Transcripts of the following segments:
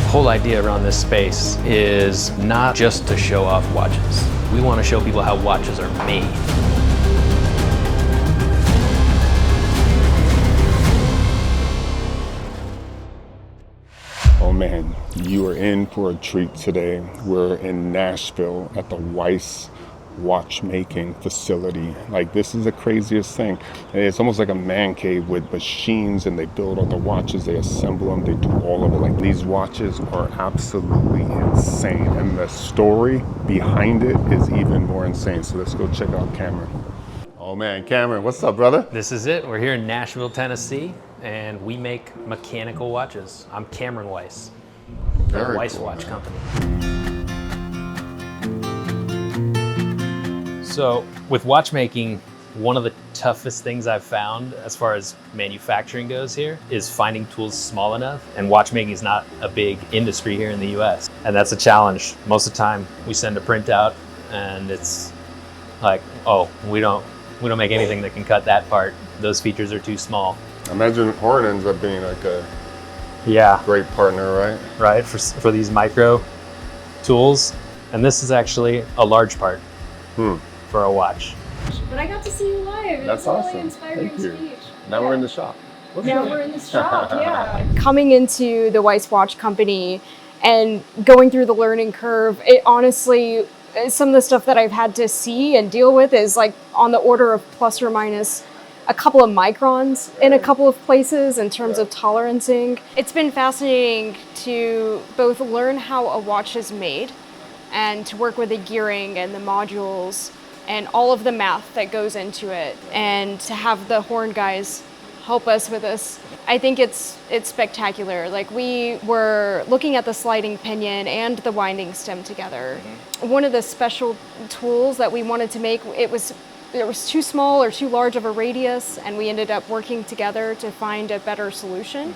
whole idea around this space is not just to show off watches. We want to show people how watches are made. Oh man, you are in for a treat today. We're in Nashville at the Weiss Watchmaking facility. Like, this is the craziest thing. It's almost like a man cave with machines, and they build all the watches, they assemble them, they do all of it. Like, these watches are absolutely insane, and the story behind it is even more insane. So let's go check out Cameron. Oh man, Cameron, what's up, brother? This is it. We're here in Nashville, Tennessee, and we make mechanical watches. I'm Cameron Weiss, the Weiss Watch Company. So with watchmaking, one of the toughest things I've found as far as manufacturing goes here is finding tools small enough, and watchmaking is not a big industry here in the US. And that's a challenge. Most of the time we send a printout and it's like, oh, we don't make anything that can cut that part. Those features are too small. I imagine Horn ends up being like a great partner, right? Right, for these micro tools. And this is actually a large part for a watch. But I got to see you live. That's awesome. Really inspiring Thank you. speech. Now we're in the shop. Now we're in the shop, yeah. Coming into the Weiss Watch Company and going through the learning curve, it honestly, some of the stuff that I've had to see and deal with is like on the order of plus or minus a couple of microns in a couple of places in terms of tolerancing. It's been fascinating to both learn how a watch is made and to work with the gearing and the modules and all of the math that goes into it, and to have the Horn guys help us with this. I think it's spectacular. Like, we were looking at the sliding pinion and the winding stem together. One of the special tools that we wanted to make, it was too small or too large of a radius, and we ended up working together to find a better solution.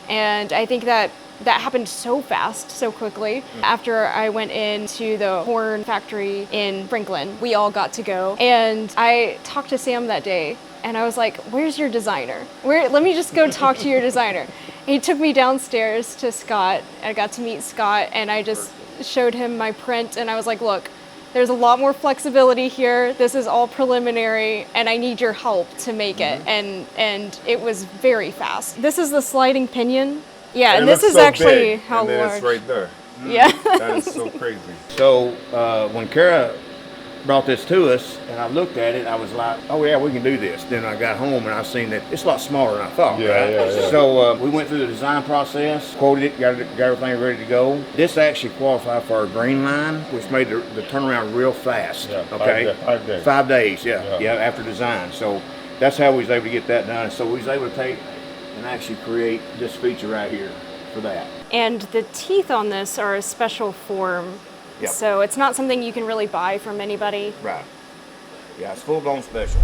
And I think that happened so fast, so quickly. After I went into the Horn factory in Franklin, we all got to go. And I talked to Sam that day, and I was like, where's your designer? Let me just go talk to your designer. He took me downstairs to Scott. I got to meet Scott, and I just showed him my print, and I was like, look, there's a lot more flexibility here. This is all preliminary, and I need your help to make it. And it was very fast. This is the sliding pinion. Yeah, and this is so actually big, how and then large. It's right there. Yeah. That is so crazy. So when Kara brought this to us and I looked at it, I was like, oh yeah, we can do this. Then I got home and I seen that it's a lot smaller than I thought. Yeah. So we went through the design process, quoted it, got everything ready to go. This actually qualified for our Geenline, which made the turnaround real fast. Yeah, okay, 5 days. 5 days, yeah, after design. So that's how we was able to get that done. So we was able to take and actually create this feature right here for that. And the teeth on this are a special form. Yep. So it's not something you can really buy from anybody. Right. Yeah, it's full-blown special.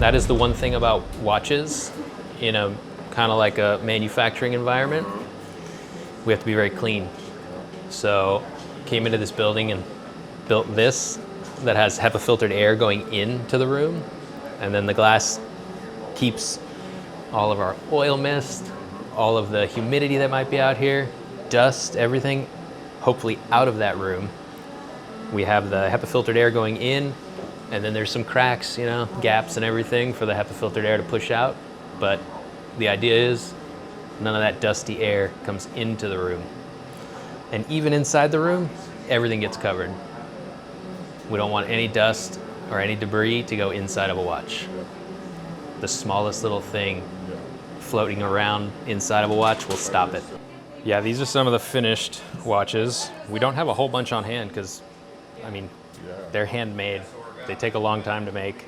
That is the one thing about watches in a kind of like a manufacturing environment. We have to be very clean. So came into this building and built this that has HEPA filtered air going into the room, and then the glass keeps all of our oil mist, all of the humidity that might be out here, dust, everything, hopefully out of that room. We have the HEPA filtered air going in, and then there's some cracks, gaps and everything for the HEPA filtered air to push out. But the idea is none of that dusty air comes into the room. And even inside the room, everything gets covered. We don't want any dust or any debris to go inside of a watch. The smallest little thing floating around inside of a watch will stop it. Yeah, these are some of the finished watches. We don't have a whole bunch on hand because, they're handmade. They take a long time to make.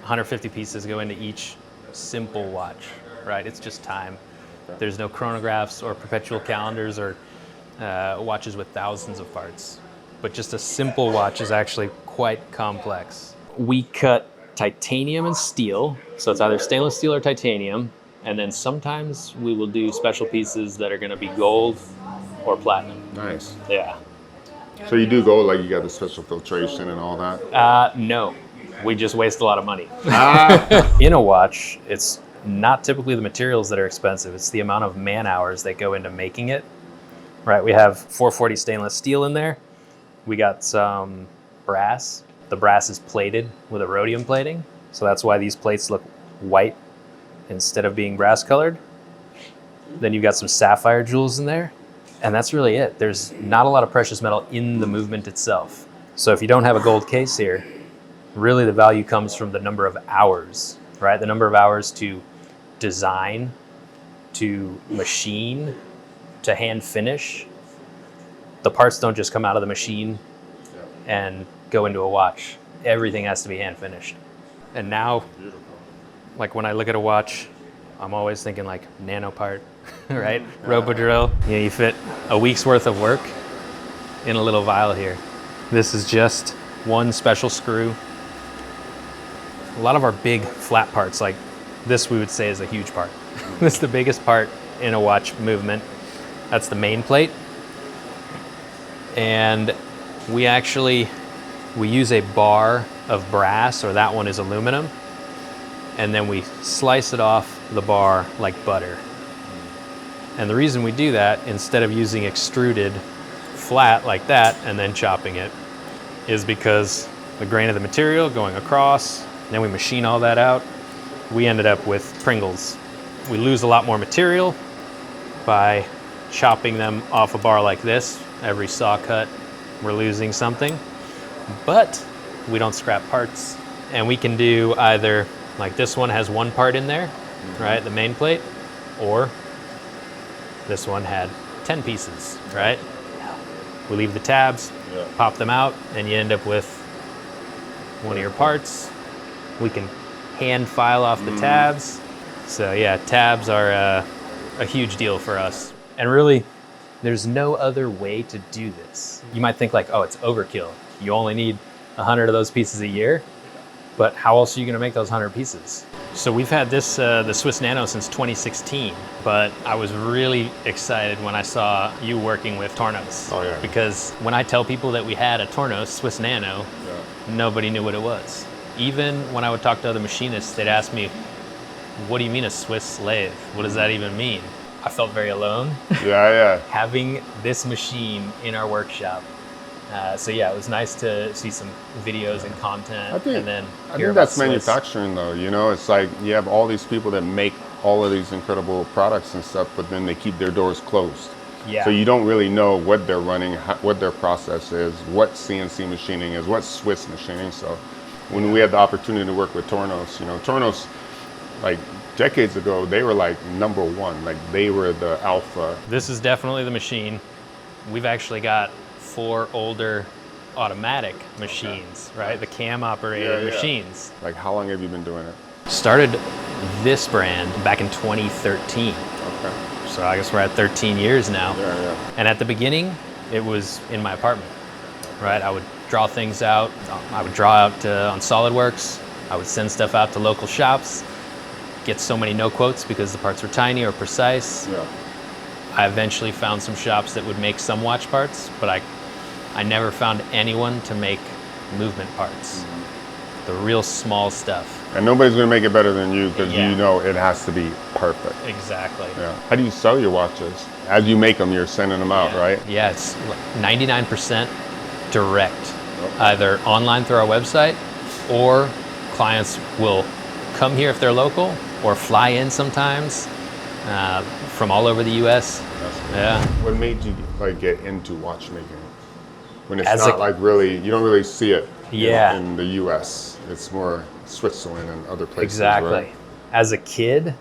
150 pieces go into each simple watch, right? It's just time. There's no chronographs or perpetual calendars or watches with thousands of parts. But just a simple watch is actually quite complex. We cut titanium and steel, so it's either stainless steel or titanium, and then sometimes we will do special pieces that are going to be gold or platinum. Nice. Yeah. So you do go, like, you got the special filtration and all that? No, we just waste a lot of money. Ah, In a watch, it's not typically the materials that are expensive. It's the amount of man hours that go into making it. Right, we have 440 stainless steel in there. We got some brass. The brass is plated with a rhodium plating, so that's why these plates look white instead of being brass colored. Then you've got some sapphire jewels in there, and that's really it. There's not a lot of precious metal in the movement itself. So if you don't have a gold case here, really the value comes from the number of hours, right? The number of hours to design, to machine, to hand finish. The parts don't just come out of the machine and go into a watch. Everything has to be hand finished. And now, like when I look at a watch, I'm always thinking like nano part, right? Robo drill. You fit a week's worth of work in a little vial here. This is just one special screw. A lot of our big flat parts, like this we would say is a huge part. This is the biggest part in a watch movement. That's the main plate. And we use a bar of brass, or that one is aluminum, and then we slice it off the bar like butter. And the reason we do that, instead of using extruded flat like that and then chopping it, is because the grain of the material going across, then we machine all that out, we ended up with Pringles. We lose a lot more material by chopping them off a bar like this. Every saw cut, we're losing something, but we don't scrap parts. And we can do either, like this one has one part in there, right, the main plate, or this one had 10 pieces, right? We leave the tabs, pop them out, and you end up with one of your parts. We can hand file off the tabs. So yeah, tabs are a huge deal for us. And really, there's no other way to do this. You might think like, oh, it's overkill. You only need 100 of those pieces a year, but how else are you gonna make those 100 pieces? So we've had this, the Swiss Nano since 2016, but I was really excited when I saw you working with Tornos. Oh, yeah. Because when I tell people that we had a Tornos Swiss Nano, nobody knew what it was. Even when I would talk to other machinists, they'd ask me, what do you mean a Swiss slave? What does that even mean? I felt very alone having this machine in our workshop. So yeah, it was nice to see some videos and content. I think hear that's about Swiss. manufacturing though, you know, it's like you have all these people that make all of these incredible products and stuff, but then they keep their doors closed. Yeah. So you don't really know what they're running, what their process is, what CNC machining is, what Swiss machining. So when we had the opportunity to work with Tornos, you know, Tornos, like decades ago, they were like number one, like they were the alpha. This is definitely the machine. We've actually got 4 older automatic machines, right? The cam operated machines. Like how long have you been doing it? Started this brand back in 2013. Okay. So I guess we're at 13 years now. Yeah. And at the beginning, it was in my apartment, right? I would draw things out. I would draw out on SolidWorks. I would send stuff out to local shops, get so many no quotes because the parts were tiny or precise. Yeah. I eventually found some shops that would make some watch parts, but I never found anyone to make movement parts. The real small stuff. And nobody's gonna make it better than you because you know it has to be perfect. Exactly. Yeah. How do you sell your watches? As you make them, you're sending them out, right? Yeah, it's 99% direct, either online through our website, or clients will come here if they're local, or fly in sometimes from all over the U.S. Yeah. What made you like get into watchmaking? When it's not like really, you don't really see it you know, in the U.S. It's more Switzerland and other places. Exactly. Right? As a kid,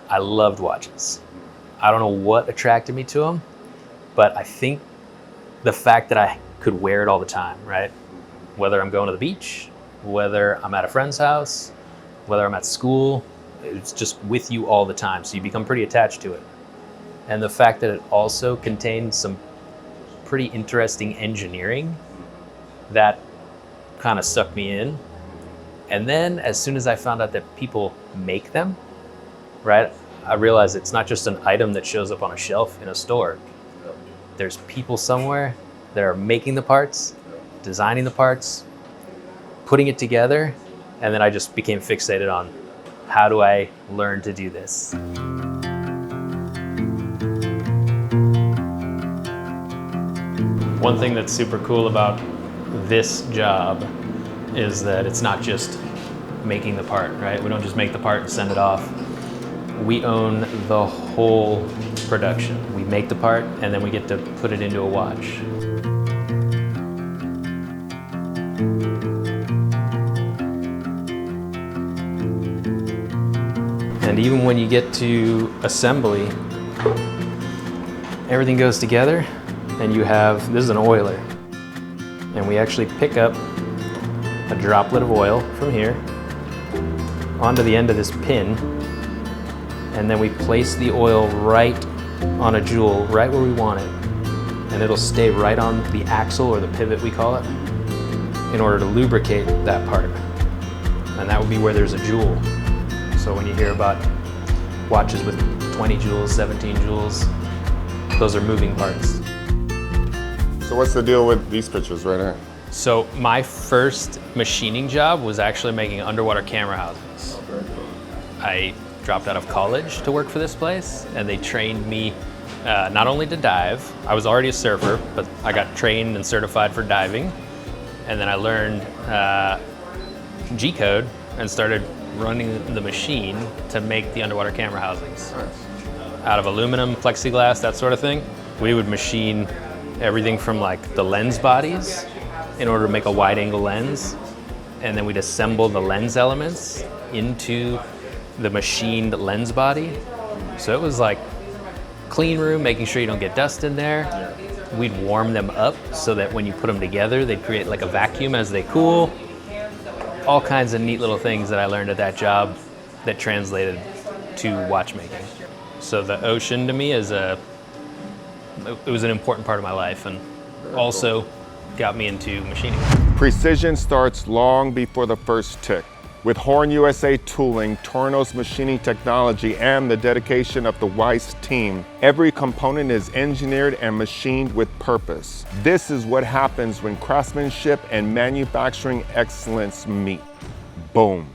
I loved watches. I don't know what attracted me to them, but I think the fact that I could wear it all the time, right? Whether I'm going to the beach, whether I'm at a friend's house, whether I'm at school, it's just with you all the time. So you become pretty attached to it. And the fact that it also contains some pretty interesting engineering that kind of sucked me in. And then as soon as I found out that people make them, right, I realized it's not just an item that shows up on a shelf in a store. There's people somewhere that are making the parts, designing the parts, putting it together, and then I just became fixated on how do I learn to do this. One thing that's super cool about this job is that it's not just making the part, right? We don't just make the part and send it off. We own the whole production. We make the part and then we get to put it into a watch. And even when you get to assembly, everything goes together and you have, this is an oiler. And we actually pick up a droplet of oil from here onto the end of this pin, and then we place the oil right on a jewel, right where we want it. And it'll stay right on the axle, or the pivot we call it, in order to lubricate that part. And that would be where there's a jewel. So when you hear about watches with 20 joules, 17 joules, those are moving parts. So what's the deal with these pictures right here? So my first machining job was actually making underwater camera housings. I dropped out of college to work for this place, and they trained me not only to dive. I was already a surfer, but I got trained and certified for diving. And then I learned G-code and started running the machine to make the underwater camera housings. Out of aluminum, plexiglass, that sort of thing. We would machine everything from like the lens bodies in order to make a wide angle lens. And then we'd assemble the lens elements into the machined lens body. So it was like clean room, making sure you don't get dust in there. We'd warm them up so that when you put them together, they'd create like a vacuum as they cool. All kinds of neat little things that I learned at that job that translated to watchmaking. So the ocean to me it was an important part of my life, and also got me into machining. Precision starts long before the first tick. With Horn USA tooling, Torno's machining technology, and the dedication of the Weiss team, every component is engineered and machined with purpose. This is what happens when craftsmanship and manufacturing excellence meet. Boom.